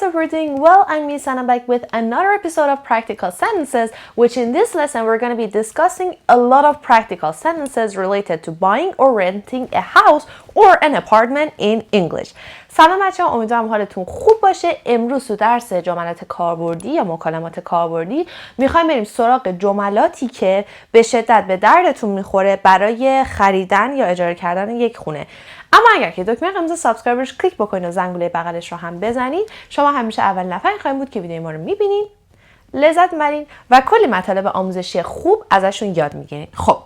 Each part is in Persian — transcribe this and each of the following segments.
hope you're doing well. I'm Miss and I'm back with another episode of Practical Sentences, which in this lesson we're going to be discussing a lot of practical sentences related to buying or renting a house or an apartment in English. سلام بچه‌ها، امیدوارم حالتون خوب باشه. امروز تو درس جملات کاربردی یا مکالمات کاربردی میخوایم بریم سراغ جملاتی که به شدت به دردتون میخوره برای خریدن یا اجاره کردن یک خونه. اما اگر که دکمه قرمز سابسکرایبرش کلیک بکنید و زنگوله بغلش رو هم بزنید، شما همیشه اول نفری خواهید بود که ویدیو ما رو میبینید، لذت میبرین و کلی مطالب آموزشی خوب ازشون یاد میگیرین. خب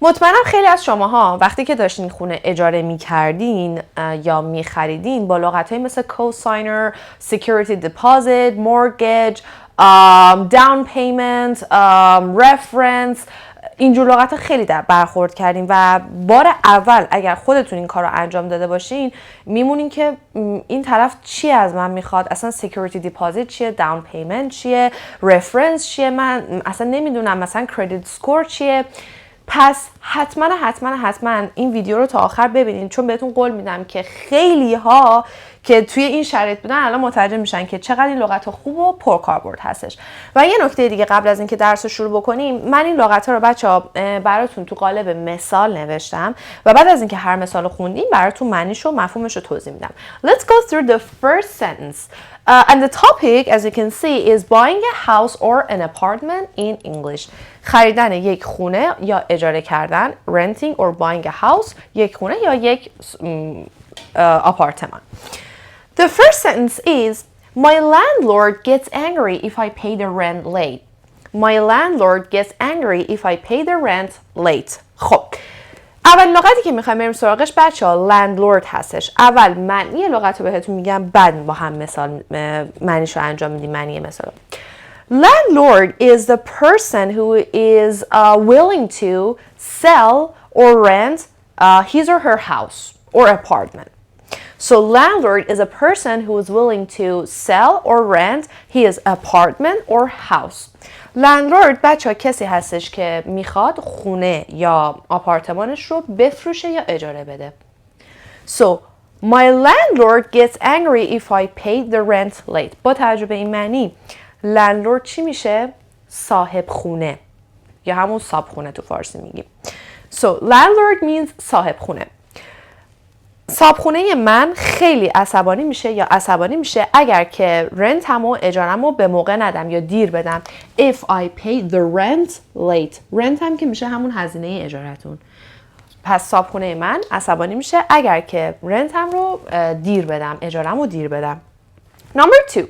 مطمئنم خیلی از شماها وقتی که داشتین خونه اجاره میکردین یا میخریدین با لغت‌های مثل co-signer, security deposit, mortgage, down payment, reference اینجور لغت خیلی برخورد کردین و بار اول اگر خودتون این کار رو انجام داده باشین میمونین که این طرف چی از من میخواد، اصلا security deposit چیه، down payment چیه، reference چیه، من اصلا نمیدونم مثلا credit score چیه. پس حتما این ویدیو رو تا آخر ببینید، چون بهتون قول میدم که خیلی ها که توی این شرایط بودن الان متوجه میشن که چقدر این لغت خوب و پرکاربرد هستش. و یه نکته دیگه قبل از اینکه درس رو شروع بکنیم، من این لغت‌ها رو بچه‌ها براتون تو قالب مثال نوشتم و بعد از اینکه هر مثال رو خوندیم براتون معنیش و مفهومش رو توضیح میدم. Let's go through the first sentence. And the topic, as you can see, is buying a house or an apartment in English. خریدن یک خونه یا اجاره کردن، renting or buying a house، یک خونه یا یک آپارتمان. The first sentence is, my landlord gets angry if I pay the rent late. My landlord gets angry if I pay the rent late. خب اول لغتی که میخوایم بریم سراغش بچه‌ها landlord هستش. اول معنی لغت رو بهتون میگم، بعد با هم مثال معنیش رو انجام میدیم. معنی مثال landlord is the person who is willing to sell or rent his or her house or apartment. So landlord is a person who is willing to sell or rent his apartment or house. landlord بچه ها کسی هستش که میخواد خونه یا آپارتمانش رو بفروشه یا اجاره بده. So my landlord gets angry if I pay the rent late. با توجه به این معنی landlord چی میشه؟ صاحب خونه یا همون صاحب خونه تو فارسی میگیم. So landlord means صاحب خونه. صاحبخونه من خیلی عصبانی میشه یا عصبانی میشه اگر که رنتم و اجارم به موقع ندم یا دیر بدم. If I pay the rent late. رنت هم که میشه همون هزینه اجارتون. پس صاحبخونه من عصبانی میشه اگر که رنتم رو دیر بدم، اجارم رو دیر بدم. Number 2.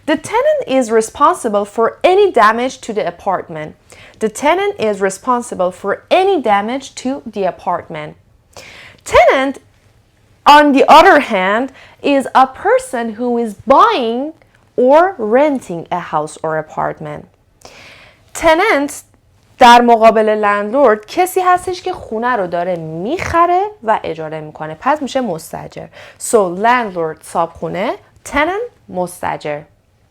The tenant is responsible for any damage to the apartment. The tenant is responsible for any damage to the apartment. Tenant on the other hand, is a person who is buying or renting a house or apartment. Tenant در مقابل landlord کسی هستش که خونه رو داره میخره و اجاره میکنه، پس میشه مستاجر. So landlord صاحب خونه، tenant مستاجر.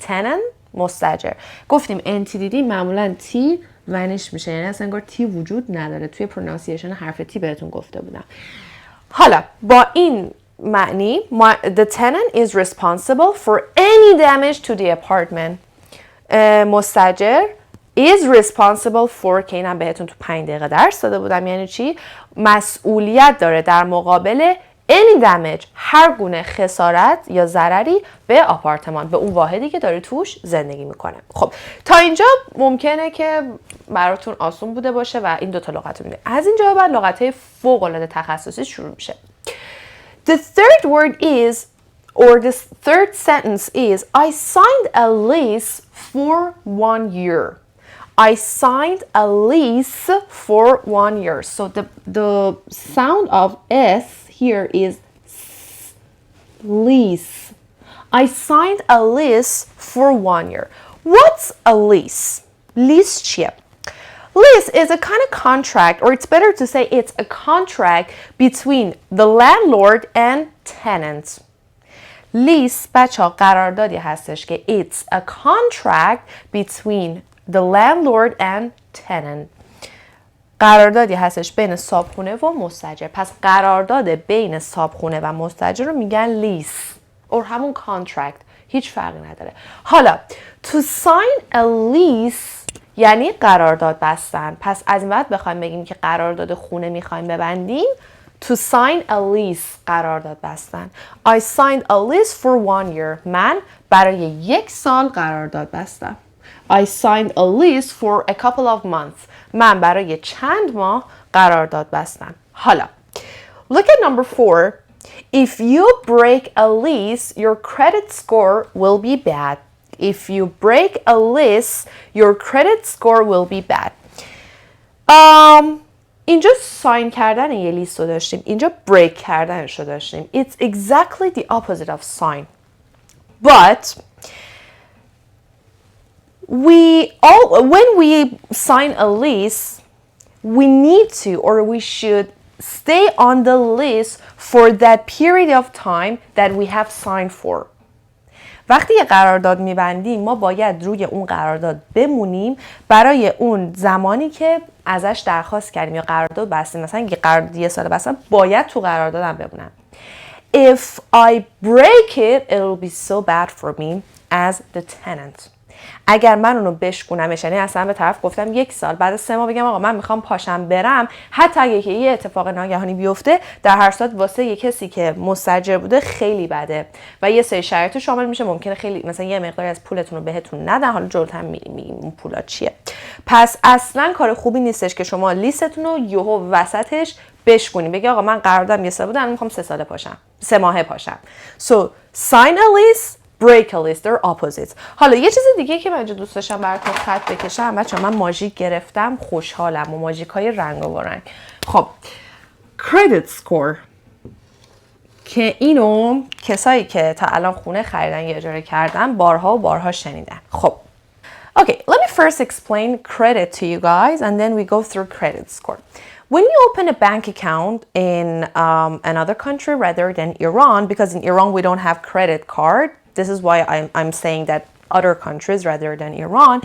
tenant مستاجر. گفتیم NTDD معمولا T ونش میشه، یعنی اصلا انگار T وجود نداره. توی پرونانسیشن حرف T بهتون گفته بودم. حالا با این معنی the tenant is responsible for any damage to the apartment. مستاجر is responsible for که اینم بهتون تو 5 دقیقه درس داده بودم. یعنی چی؟ مسئولیت داره در مقابل any damage، هر گونه خسارت یا ضرری به آپارتمان، به اون واحدی که داره توش زندگی میکنه. خب تا اینجا ممکنه که براتون آسون بوده باشه و این دوتا لغت رو میدونید. از اینجا بعد لغت‌های فوق‌العاده تخصصی شروع میشه. The third word is, or the third sentence is, I signed a lease for 1 year. I signed a lease for 1 year. So the sound of S here is lease. I signed a lease for 1 year. What's a lease? Lease چیه؟ Lease is a kind of contract, or it's better to say it's a contract between the landlord and tenant. Lease بچه‌ها قراردادی هستش که it's a contract between the landlord and tenant. قراردادی هستش بین صاحبخونه و مستاجر. پس قرارداد بین صاحبخونه و مستاجر رو میگن لیس. or همون contract. هیچ فرقی نداره. حالا to sign a lease یعنی قرارداد بستن. پس از این بعد بخوایم بگیم که قرارداد خونه میخوایم ببندیم to sign a lease قرارداد بستن. I signed a lease for 1 year. من برای 1 سال قرارداد بستم. I signed a lease for a couple of months. من برای چند ماه قرارداد بستم. حالا look at number 4. If you break a lease, your credit score will be bad. If you break a lease, your credit score will be bad. اینجا ساین کردن یه لیست رو داشتیم. اینجا break کردنش رو داشتیم. It's exactly the opposite of sign. But when we sign a lease, we need to or we should stay on the lease for that period of time that we have signed for. وقتی یه قرارداد میبندیم ما باید روی اون قرارداد بمونیم برای اون زمانی که ازش درخواست کردیم یا قرارداد بستیم. مثلا اگه قرارداد 1 سال بستم باید تو قراردادم بمونم. If I break it, it will be so bad for me as the tenant. اگر من اونو بشکنمش، یعنی اصلا به طرف گفتم 1 سال، بعد از 3 ماه بگم آقا من میخوام پاشم برم، حتی اگه که یه اتفاق ناگهانی بیفته در هر صورت واسه یه کسی که مستاجر بوده خیلی بده و یه سری شرایط شامل میشه. ممکنه خیلی مثلا یه مقداری از پولتون رو بهتون ندن. حالا جلوتر میگیم اون پولا چیه. پس اصلا کار خوبی نیستش که شما لیستتون رو یهو وسطش بشکنید. بگی آقا من قراردادم 1 سال بوده، الان میخوام 3 ساله پاشم، 3 ماهه پاشم. So sign a lease, break a lease, they're opposites. حالا یه چیز دیگه که من اینجا دوست داشتم براتون خط بکشم، بچه‌ها من ماژیک گرفتم، خوشحالم و ماژیک‌های رنگ و رنگ. خب credit score که اینو کسایی که تا الان خونه خریدن یا اجاره کردن بارها و بارها شنیدن. خب Okay, let me first explain credit to you guys and then we go through credit score. When you open a bank account in another country rather than Iran, because in Iran we don't have credit card, this is why I'm saying that other countries rather than Iran.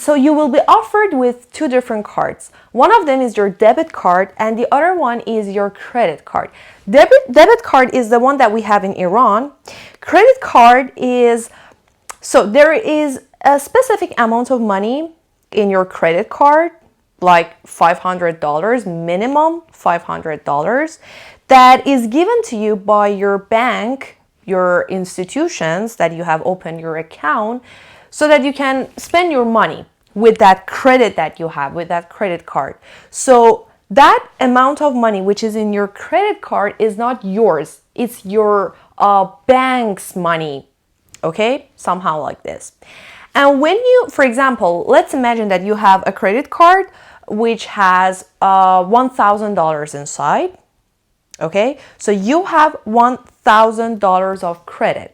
So you will be offered with 2 different cards. One of them is your debit card and the other one is your credit card. Debit card is the one that we have in Iran. Credit card is, so there is a specific amount of money in your credit card, like $500, minimum $500, that is given to you by your bank, your institutions that you have opened your account, so that you can spend your money with that credit that you have, with that credit card. So that amount of money which is in your credit card is not yours, it's your bank's money, okay? Somehow like this. And when you, for example, let's imagine that you have a credit card which has $1,000 inside, okay? So you have $1,000 of credit.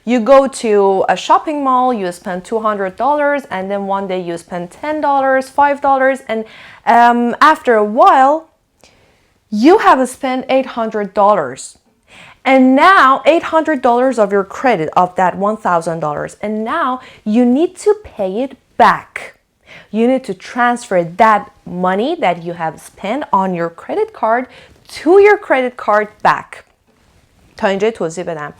You go to a shopping mall, you spend $200, and then one day you spend $10, $5, and after a while, you have spent $800. And now $800 of your credit of that $1,000, and now you need to pay it back. You need to transfer that money that you have spent on your credit card to your credit card back. تا اینجا توضیح بدم.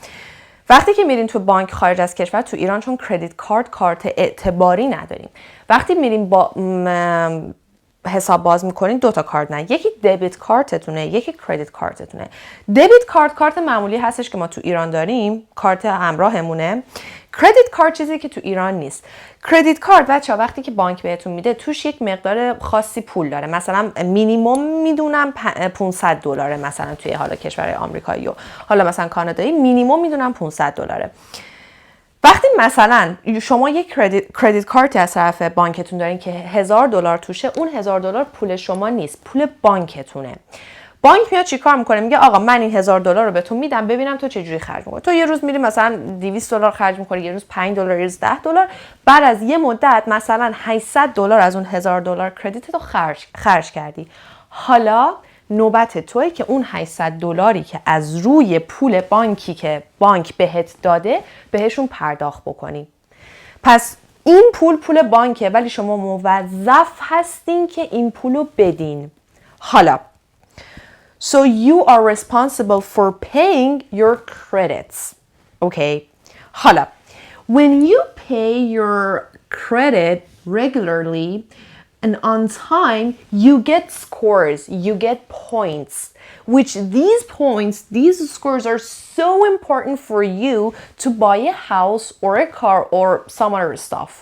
وقتی که میرین تو بانک خارج از کشور، تو ایران چون کردیت کارت اعتباری نداریم، وقتی میرین با حساب باز میکنین 2 تا کارت نه، یکی دبیت کارتتونه یکی کردیت کارتتونه. دبیت کارت معمولی هستش که ما تو ایران داریم، کارت همراهمونه. کردیت کارت چیزی که تو ایران نیست. کردیت کارت بچه‌ها وقتی که بانک بهتون میده توش یک مقدار خاصی پول داره. مثلا مینیمم میدونم $500 مثلا توی حالا کشور آمریکایی و حالا مثلا کانادایی مینیمم میدونم $500. وقتی مثلا شما یک کردیت کارتی از طرف بانکتون دارین که $1000 توشه، اون $1000 پول شما نیست، پول بانکتونه. بانک میاد چیکار میکنه؟ میگه آقا من این $1000 رو بهتون میدم، ببینم تو چه جوری خرج میکنی. تو یه روز میری مثلا $200 خرج میکنی، یه روز $5، یه روز $10. بعد از یه مدت مثلا $800 از اون $1000 کردیت رو خرج کردی. حالا نوبت توئه که اون $800 که از روی پول بانکی که بانک بهت داده بهشون پرداخت بکنی. پس این پول بانکه، ولی شما موظف هستین که این پولو بدین. حالا So you are responsible for paying your credits. Okay. حالا when you pay your credit regularly and on time, you get scores, you get points, which these scores are so important for you to buy a house or a car or some other stuff.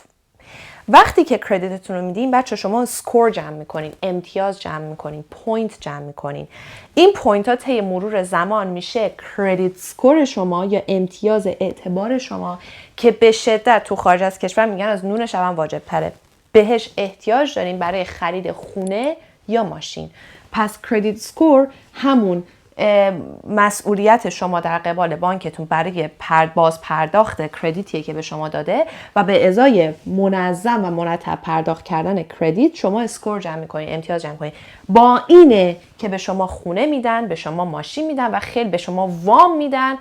وقتی که کردیتتون رو میدین بچه شما سکور جمع میکنین، امتیاز جمع میکنین، پوینت جمع میکنین. این پوینت ها طی مرور زمان میشه کردیت سکور شما یا امتیاز اعتبار شما که به شدت تو خارج از کشور میگن از نون شبن واجب تره. بهش احتیاج دارین برای خرید خونه یا ماشین. پس کردیت سکور همون مسئولیت شما در قبال بانکتون برای باز پرداخت کردیتیه که به شما داده و به ازای منظم و مرتب پرداخت کردن کردیت شما اسکور جمع میکنین، امتیاز جمع میکنین. با اینه که به شما خونه میدن، به شما ماشین میدن و خیلی به شما وام میدن.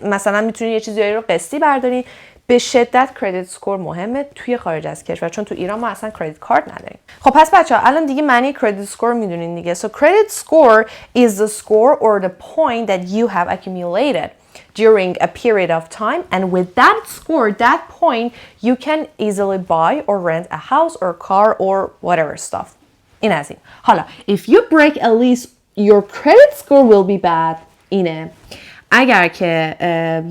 مثلا میتونید یه چیزی رو قسطی بردارین. به شدت کردیت سکور مهمه توی خارج از کشور، چون تو ایران ما اصلا کردیت کارت نداریم. خب پس بچه‌ها الان دیگه معنی کردیت سکور میدونین دیگه. So credit score is the score or the point that you have accumulated during a period of time, and with that score, that point, you can easily buy or rent a house or car or whatever stuff. این از این. حالا if you break a lease, your credit score will be bad. اینه. اگر که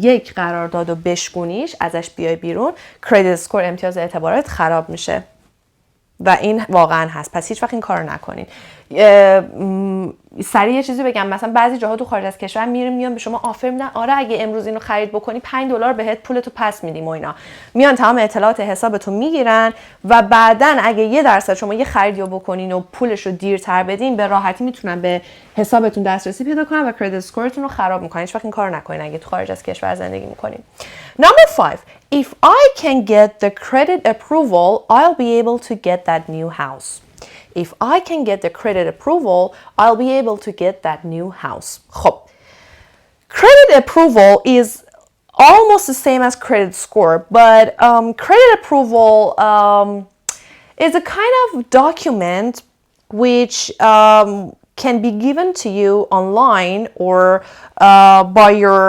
یک قرارداد رو بشکونیش ازش بیای بیرون، کردیت سکور امتیاز اعتبارات خراب میشه و این واقعا هست. پس هیچ وقت این کارو نکنین. سریع یه چیزی بگم، مثلا بعضی جاها تو خارج از کشور میان به شما آفر میدن آره اگه امروز اینو خرید بکنی $5 بهت پولتو پس میدیم و اینا. میان تمام اطلاعات حسابتون میگیرن و بعدن اگه 1% شما یه خریدیو بکنین و پولشو دیرتر بدین به راحتی میتونن به حسابتون دسترسی پیدا کنن و کردیت اسکورتون رو خراب میکنن. هیچ وقت این کارو نکنین اگه تو خارج از کشور زندگی میکنین. Number 5. If I can get the credit approval, I'll be able to get that new house. If I can get the credit approval, I'll be able to get that new house. خب. Credit approval is almost the same as credit score, but credit approval is a kind of document which can be given to you online or by your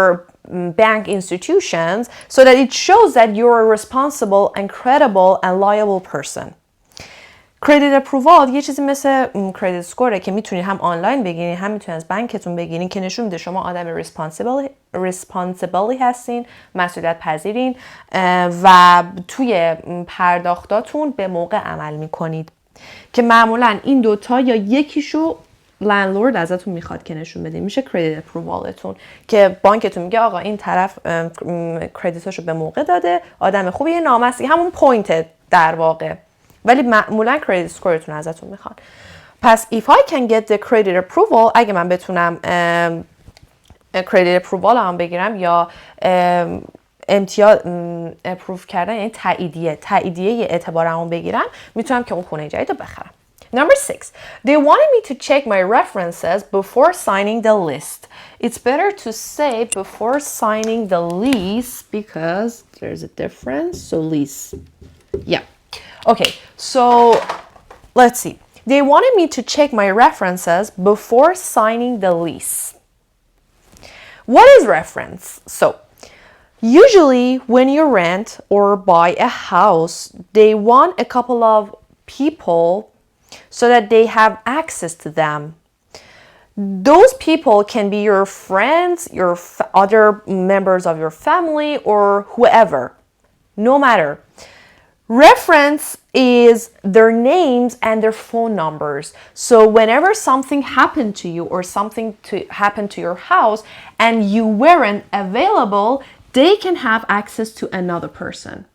bank institutions so that it shows that you're a responsible and credible and liable person. کردیت اپرووال یه چیزی مثل کردیت سکوره که میتونید هم آنلاین بگیرین هم میتونید از بانکتون بگیرین که نشون میده شما آدم ریسپانسیبلی هستین، مسئولیت پذیرین و توی پرداختاتون به موقع عمل میکنید که معمولا این دوتا یا یکیشو لندلورد ازتون میخواد که نشون بدین. میشه کردیت اپرووالتون که بانکتون میگه آقا این طرف کردیتاشو به موقع داده، آدم خوبیه، نامسی، همون پوینت در واقع، ولی معمولا کردیت اسکورتون ازتون میخوان. پس if I can get the credit approval، اگه من بتونم کردیت اپرووال هم بگیرم یا امتیاز اپروف کردن یعنی تاییدیه اعتبارمو بگیرم، میتونم که اون خونه جدید رو بخرم. Number 6. They wanted me to check my references before signing the list. It's better to say before signing the lease because there's a difference. So lease. Yeah. Okay, so let's see. They wanted me to check my references before signing the lease. What is reference? So, usually when you rent or buy a house, they want a couple of people so that they have access to them. Those people can be your friends, your other members of your family, or whoever. No matter. Reference is their names and their phone numbers. So whenever something happened to you or something happened to your house and you weren't available, they can have access to another person.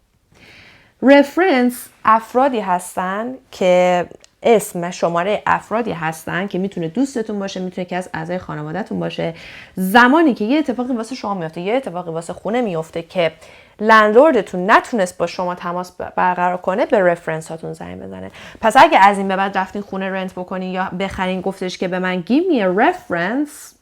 Reference افرادی هستن که اسم شماره افرادی هستن که میتونه دوستتون باشه، میتونه که از اعضای خانواده‌تون باشه. زمانی که یه اتفاقی واسه شما میفته، یه اتفاقی واسه خونه میفته که لندلوردتون نتونست با شما تماس برقرار کنه، به رفرنس هاتون زنگ بزنه. پس اگه از این به بعد رفتین خونه رنت بکنین یا بخرین گفتش که به من give me a reference،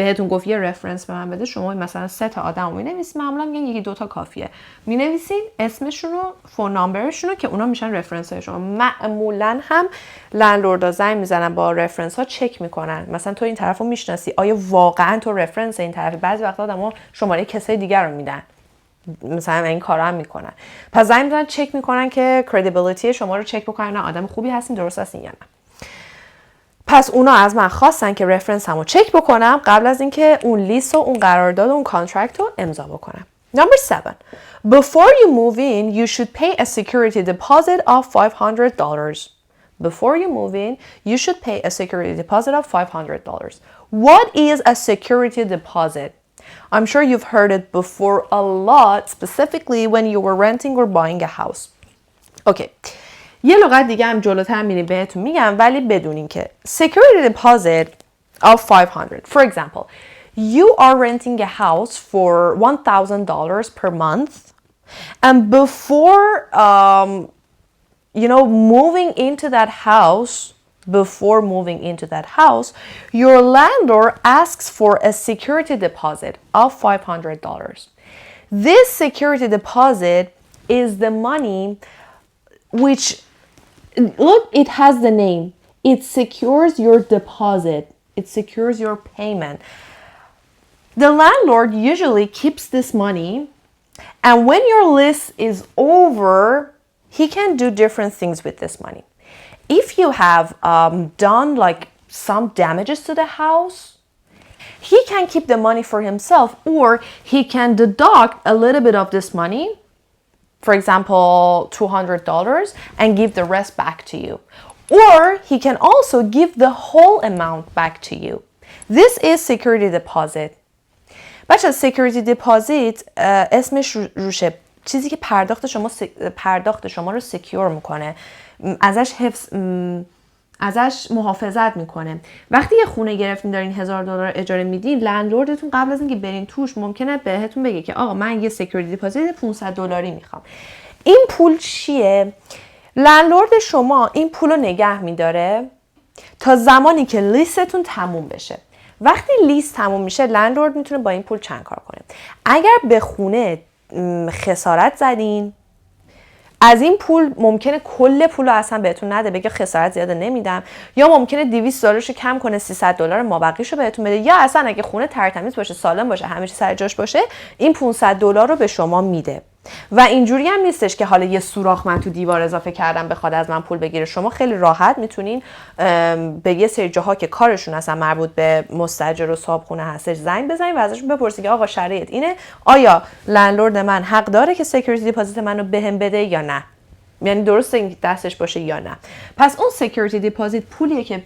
بهتون گفت یه رفرنس به من بده، شما مثلا 3 تا آدم رو می‌نویسید، معمولا میگن 1-2 تا کافیه، می‌نویسین اسمشون و فون نامبرشون رو که اونا میشن رفرنس های شما. معمولا هم لندلوردها زنگ میزنن با رفرنس ها چک میکنن، مثلا تو این طرفو میشناسی، آیا واقعا تو رفرنس این طرفی؟ بعضی وقتا آدم‌ها شماره کسای دیگر رو میدن، مثلا این کارا هم میکنن. پس زنگ میزنن چک میکنن که کردیبیلیتی شما رو چک بکنن، نه آدم خوبی هستین، درست هستین یا نه. پس اونا از من خواستن که رفرنس همو چک بکنم قبل از اینکه اون لیست و اون قرارداد و اون کانترکت رو امضا بکنم. Number 7. Before you move in, you should pay a security deposit of $500. Before you move in, you should pay a security deposit of $500. What is a security deposit? I'm sure you've heard it before a lot, specifically when you were renting or buying a house. Okay. یه لغت دیگه هم جلوتر میریم بهتون میگم، ولی بدونین که security deposit of $500. For example, you are renting a house for $1,000 per month, and before moving into that house, your landlord asks for a security deposit of $500. This security deposit is the money which, look, it has the name. It secures your deposit. It secures your payment. The landlord usually keeps this money, and when your lease is over, he can do different things with this money. If you have done like some damages to the house, he can keep the money for himself, or he can deduct a little bit of this money, for example, $200, and give the rest back to you. Or he can also give the whole amount back to you. This is security deposit. بچه security deposit اسمش روشه، چیزی که پرداخت شما رو سکیور میکنه، ازش محافظت میکنه. وقتی یه خونه گرفتین دارین $1,000 اجاره میدین، لندلوردتون قبل از اینکه برین توش ممکنه بهتون بگه که آقا من یه سکیوریتی دیپازیت $500 میخوام. این پول چیه؟ لندلورد شما این پول رو نگه میداره تا زمانی که لیستتون تموم بشه. وقتی لیست تموم میشه، لندلورد میتونه با این پول چند کار کنه. اگر به خونه خسارت زدین، از این پول ممکنه کل پول رو اصلا بهتون نده، بگه خسارت زیاده نمیدم، یا ممکنه $200 رو کم کنه، $300 مابقیش رو بهتون بده، یا اصلا اگه خونه ترتمیز باشه، سالم باشه، همه چیز سر جاش باشه، این $500 رو به شما میده. و اینجوری هم نیستش که حالا یه سوراخ من تو دیوار اضافه کردم بخواد از من پول بگیره. شما خیلی راحت میتونین به یه سری جاها که کارشون اصلا مربوط به مستاجر و صاحبخونه هستش زنگ بزنین و ازشون بپرسید که آقا شرایط اینه، آیا لندلورد من حق داره که سکیوریتی دیپازیت منو بهم بده یا نه؟ یعنی درسته این دستش باشه یا نه. پس اون سکیوریتی دیپازیت پولیه که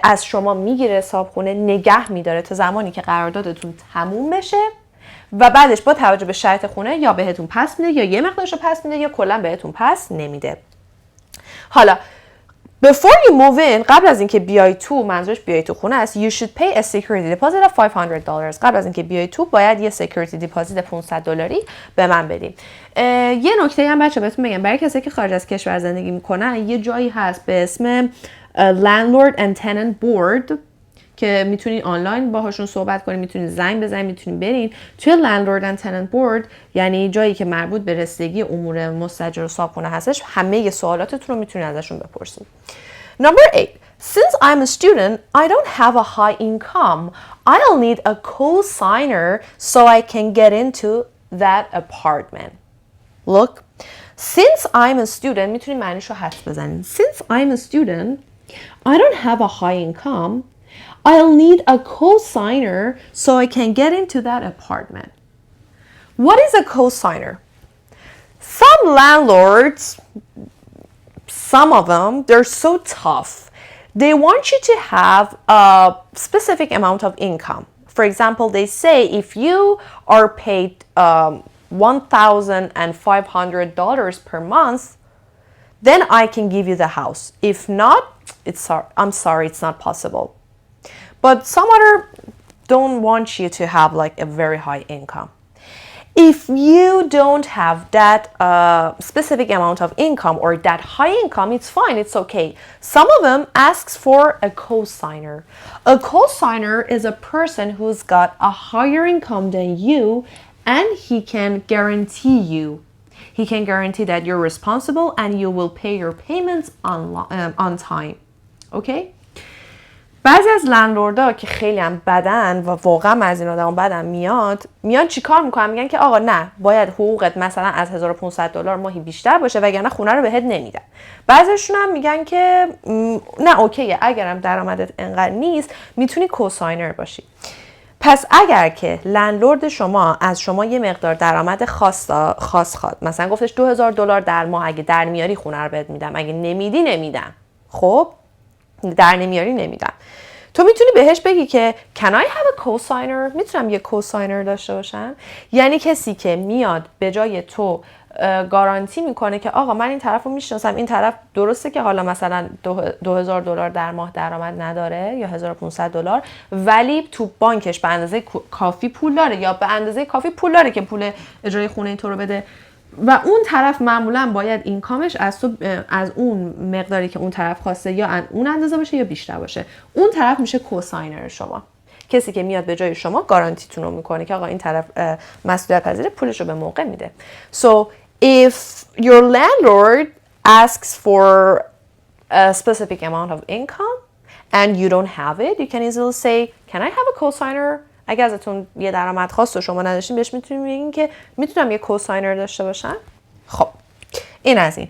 از شما میگیره صاحبخونه، نگه میداره تا زمانی که قراردادتون تموم بشه و بعدش با توجه به شرط خونه یا بهتون پس میده یا یه مقدارشو پس میده یا کلا بهتون پس نمیده. حالا before you move in، قبل از اینکه بیای تو، منظورش بیای تو خونه است، you should pay a security deposit of $500. قبل از اینکه بیای تو باید یه security deposit $500 به من بدین. یه نکته هم بچه بهتون بگم، برای کسی که خارج از کشور زندگی میکنن یه جایی هست به اسم landlord and tenant board که میتونین آنلاین باهاشون صحبت کنین، میتونین زنگ بزنین، میتونین برین توی landlord and tenant board، یعنی جایی که مربوط به رسیدگی امور مستاجر و صاحبخونه هستش، همه سوالاتتون رو میتونین ازشون بپرسین. Number 8. Since I'm a student, I don't have a high income. I'll need a co-signer so I can get into that apartment. Look, since I'm a student، میتونین معنیش رو حدس بزنین. Since I'm a student, I don't have a high income. I'll need a co-signer so I can get into that apartment. What is a co-signer? Some landlords, some of them, they're so tough. They want you to have a specific amount of income. For example, they say if you are paid $1,500 per month, then I can give you the house. If not, I'm sorry, it's not possible. But some other don't want you to have like a very high income. If you don't have that specific amount of income or that high income, it's fine, it's okay. Some of them asks for a cosigner. A cosigner is a person who's got a higher income than you and he can guarantee you. He can guarantee that you're responsible and you will pay your payments on time. Okay? بعضی از لندلوردها که خیلی هم بدن و واقعا از این آدم بدن میان چیکار میکنن؟ میگن که آقا نه، باید حقوقت مثلا از $1500 ماهی بیشتر باشه وگرنه خونه رو بهت نمیدن. بعضیشون هم میگن که نه اوکیه، اگرم درآمدت انقدر نیست میتونی کوساینر باشی. پس اگر که لندلورد شما از شما یه مقدار درآمد خاص خواد، مثلا گفتش $2000 در ماه اگه در میاری خونه رو بهت میدم، اگه نمیدی نمیدم. خب در نمیاری نمیدم. تو میتونی بهش بگی که can I have a cosigner؟ میتونم یه cosigner داشته باشم؟ یعنی کسی که میاد به جای تو گارانتی میکنه که آقا من این طرف رو میشناسم، این طرف درسته که حالا مثلا $2000 در ماه درآمد نداره یا $1500 ولی تو بانکش به اندازه کافی پول داره یا به اندازه کافی پول داره که پول اجاره خونه تو رو بده و اون طرف معمولا باید اینکامش از اون مقداری که اون طرف خواسته یا اون اندازه باشه یا بیشتر باشه. اون طرف میشه کوساینر شما، کسی که میاد به جای شما گارانتیتون رو میکنه که آقا این طرف مسئولیت پذیر، پولش رو به موقع میده. So if your landlord asks for a specific amount of income and you don't have it, you can easily say can I have a cosigner؟ اگه ازتون یه درآمد خاص و شما نداشتین بهش میتونید بگین که میتونم یه کوساینر داشته باشم. خب این از این.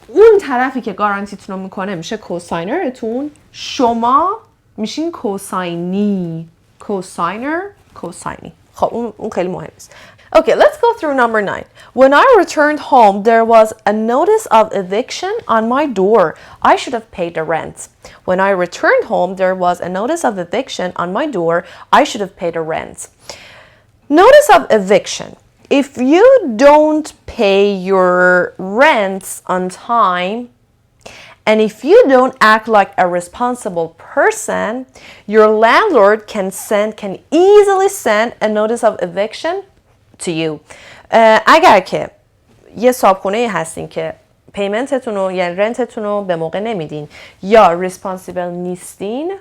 اون طرفی که گارانتیتون رو میکنه میشه کوساینرتون، شما میشین کوساینی. کوساینر، کوساینی. خب اون خیلی مهم است. Okay, let's go through number 9. When I returned home, there was a notice of eviction on my door. I should have paid the rent. When I returned home, there was a notice of eviction on my door. I should have paid the rent. Notice of eviction. If you don't pay your rents on time, and if you don't act like a responsible person, your landlord can easily send a notice of eviction to you. اگر که یه صاحبخونه هستین که پیمنتتون رو یعنی رنتتون رو به موقع نمیدین یا ریسپانسیبل نیستین،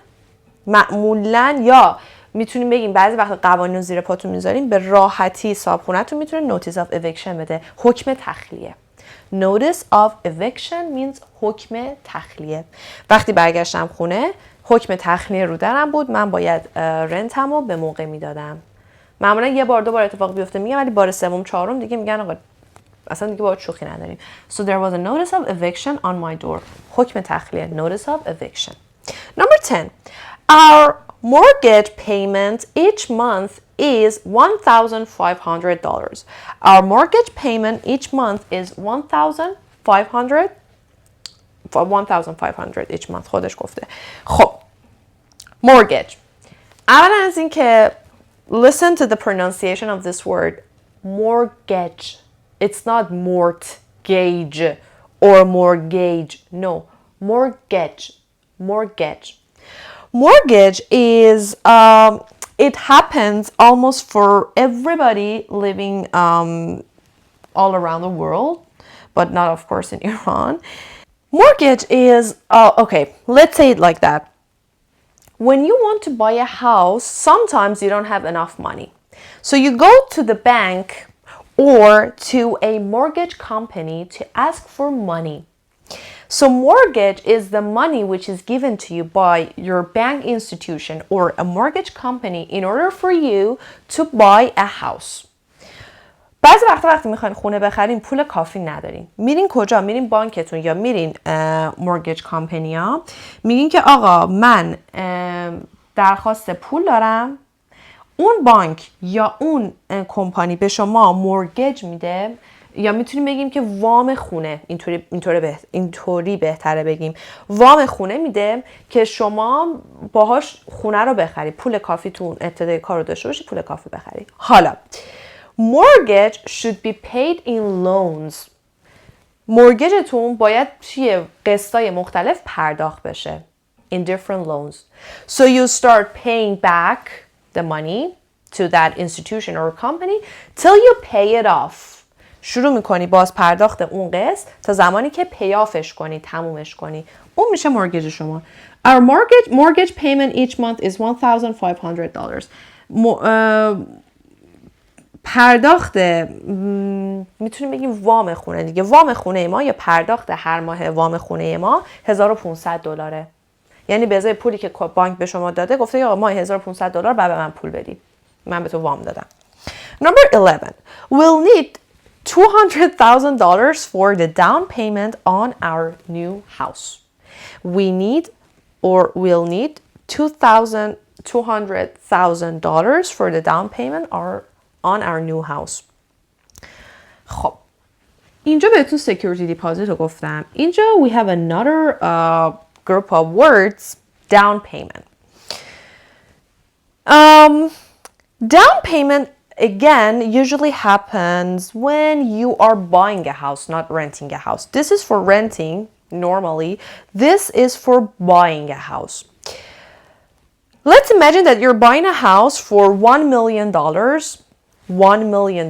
معمولا یا میتونیم بگیم بعضی وقت قوانین رو زیر پاتون میذاریم، به راحتی صاحبخونه‌تون میتونه نوتیس آف اviction بده، حکم تخلیه. Notice of eviction means حکم تخلیه. وقتی برگشتم خونه حکم تخلیه رو درم بود، من باید رنتم رو به موقع میدادم. معمولا یه بار دو بار اتفاق بیفته میگم، ولی بار سوم چهارم دیگه میگن آقا اصلا دیگه باید شوخی نداریم. So there was a notice of eviction on my door. حکم تخلیه. Notice of eviction. Number 10. Our mortgage payment each month is $1,500. Our mortgage payment each month is $1,500 each month. خودش گفته. خب mortgage. اولا از این که listen to the pronunciation of this word. Mortgage. It's not mortgage or mortgage. No. Mortgage. Mortgage. Mortgage is, it happens almost for everybody living all around the world, but not of course in Iran. Mortgage is, okay, let's say it like that. When you want to buy a house, sometimes you don't have enough money. So you go to the bank or to a mortgage company to ask for money. So mortgage is the money which is given to you by your bank institution or a mortgage company in order for you to buy a house. بعضی وقتی میخواین خونه بخرین پول کافی ندارین، میرین کجا؟ میرین بانکتون یا میرین مورگیج کامپنی ها، میگین که آقا من درخواست پول دارم، اون بانک یا اون کمپانی به شما مورگیج میده، یا میتونیم بگیم که وام خونه، اینطوری بهتره بگیم، وام خونه میده که شما باهاش خونه رو بخری، پول کافیتون ابتدای کار رو داشته باشی، پول کافی بخری. حالا mortgage should be paid in loans. mortgageتون باید توی قسطای مختلف پرداخت بشه. In different loans. So you start paying back the money to that institution or company till you pay it off. شروع میکنی باز پرداخت اون قسط تا زمانی که پیافش کنی، تمومش کنی. اون میشه مورگیج شما. Our mortgage payment each month is $1,500. پرداخت میتونیم بگیم وام خونه دیگه. وام خونه ما یا پرداخت هر ماه وام خونه ما $1,500. یعنی به ازای پولی که بانک به شما داده گفته یا ماه $1,500 بعد به من پول بدی. من به تو وام دادم. Number 11. We'll need $200,000 for the down payment on our new house. We'll need $200,000 for the down payment on our new house. خب اینجا بهتون security deposit رو گفتم. اینجا we have another group of words, down payment. Down payment again usually happens when you are buying a house, not renting a house. This is for renting normally. This is for buying a house. Let's imagine that you're buying a house for $1 million. $1 million.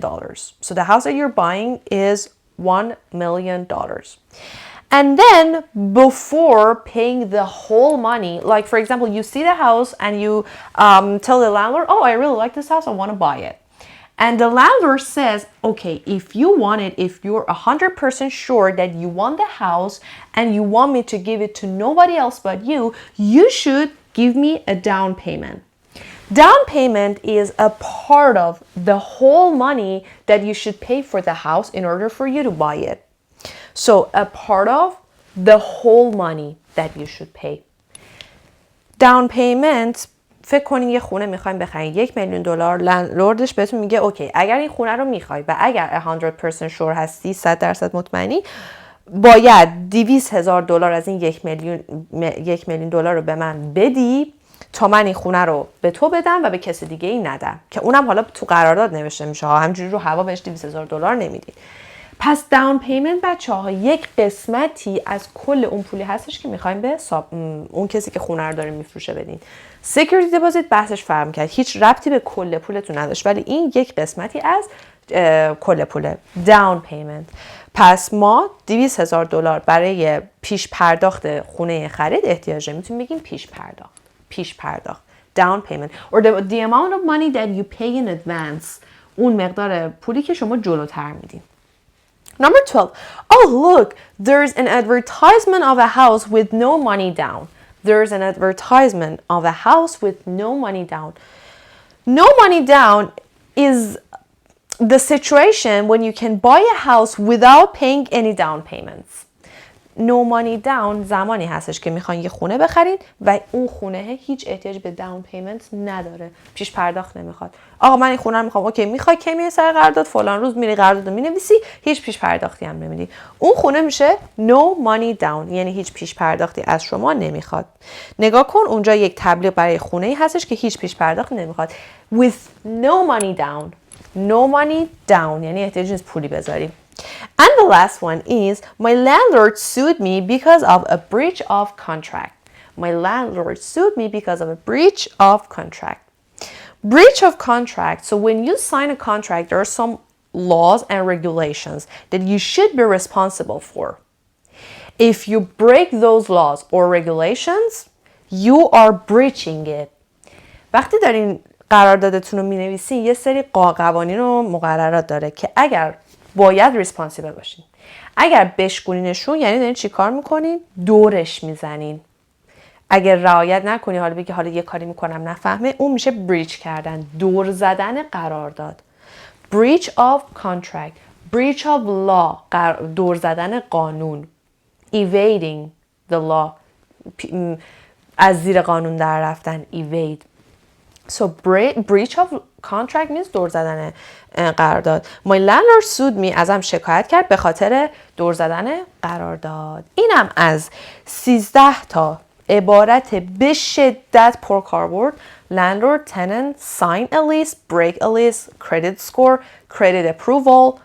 So the house that you're buying is $1 million. And then before paying the whole money, like for example, you see the house and you tell the landlord, oh, I really like this house, I want to buy it. And the landlord says, okay, if you want it, if you're 100% sure that you want the house and you want me to give it to nobody else but you, you should give me a down payment. Down payment is a part of the whole money that you should pay for the house in order for you to buy it. So a part of the whole money that you should pay. Down payment فکر کنین یه خونه میخوایم بخرین $1 میلیون، لندلوردش بهتون میگه اوکی اگر این خونه رو میخوای و اگر 100% شور هستی 100% مطمئنی باید $200,000 از این $1 میلیون رو به من بدی تا من این خونه رو به تو بدم و به کسی دیگه ای ندم، که اونم حالا تو قرارداد نوشته میشه ها، همجوری رو هوا بهش $200,000 نمیدی. پس داون پیمنت بچه‌ها یک قسمتی از کل اون پولی هستش که میخوایم به اون کسی که خونه رو داره میفروشه بدین. سکیوریتی دپوزیت بحثش فرق می‌کنه، هیچ ربطی به کل پولتون نداشت، ولی این یک قسمتی از کل پوله. داون پیمنت. پس ما $200,000 برای پیش پرداخت خونه خرید احتیاج داریم. میتونیم بگیم پیش پرداخت. Down payment or the amount of money that you pay in advance. اون مقدار پولی که شما جلوتر میدین. Number 12. Oh look, there's an advertisement of a house with no money down. There's an advertisement of a house with no money down. No money down is the situation when you can buy a house without paying any down payments. No money down زمانی هستش که میخواین یه خونه بخرید و اون خونه هیچ احتیاج به داون پیمنت نداره، پیش پرداخت نمیخواد. آقا من این خونه رو میخوام، اوکی میخوای کی میای سر قرارداد، فلان روز میری قرارداد رو مینویسی، هیچ پیش پرداختی هم نمیدی. اون خونه میشه no money down، یعنی هیچ پیش پرداختی از شما نمیخواد. نگاه کن اونجا یک تبلیغ برای خونه ای هستش که هیچ پیش پرداختی نمیخواد. With no money down. No money down یعنی احتیاج نیست پولی بذاری. And the last one is, my landlord sued me because of a breach of contract. My landlord sued me because of a breach of contract. Breach of contract. So when you sign a contract, there are some laws and regulations that you should be responsible for. If you break those laws or regulations, you are breaching it. وقتی دارین قراردادتون رو می‌نویسین یه سری قوانین و مقررات داره که اگر باید ریسپانسیبل باشین. اگر بشکونینشون یعنی دارین چی کار میکنین؟ دورش میزنین. اگر رعایت نکنی حالا بگی حالا یه کاری میکنم نفهمه، اون میشه بریچ کردن، دور زدن قرارداد. breach of contract, breach of law، دور زدن قانون. evading the law، از زیر قانون در رفتن. evade. So breach of contract means دور زدن قرارداد. My landlord sued me، ازم شکایت کرد به خاطر دور زدن قرارداد. اینم از 13 تا عبارت به شدت پرکاربرد. Landlord, tenant, sign a lease, break a lease, credit score, credit approval,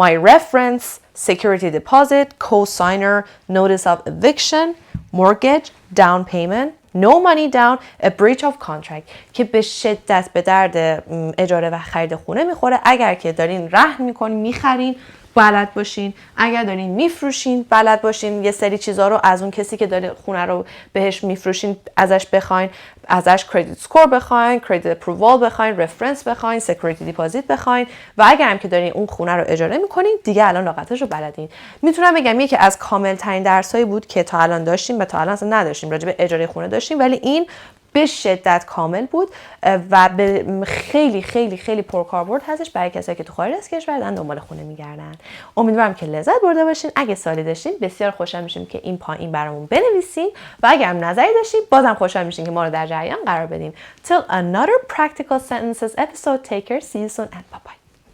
my reference, security deposit, co-signer, notice of eviction, mortgage, down payment, no money down, a breach of contract که به شدت به درد اجاره و خرید خونه میخوره. اگر که دارین رهن میکنین میخرین بلد باشین، اگر دارین میفروشین بلد باشین یه سری چیزا رو از اون کسی که داره خونه رو بهش میفروشین ازش بخواین، ازش کردیت سکور بخواین، کردیت اپرووال بخواین، رفرنس بخواین، سکیوریتی دیپوزیت بخواین و اگر هم که دارین اون خونه رو اجاره میکنین دیگه الان لاقطش رو بلدین. میتونم بگم یکی از کامل ترین درسایی بود که تا الان داشتیم و تا الان اصلا نداشتیم، راجع به اجاره خونه داشتیم ولی این به شدت کامل بود و خیلی خیلی خیلی پرکاربرد هستش برای کسایی که تو خارج از کشور دارن دنبال خونه میگردن. امیدوارم که لذت برده باشین. اگه سوالی داشتین بسیار خوشحال میشیم که این پایین برامون بنویسین و اگه هم نظری داشتین بازم خوشحال میشیم که ما رو در جریان قرار بدین. Till another practical sentences episode, take care, see you soon and bye bye.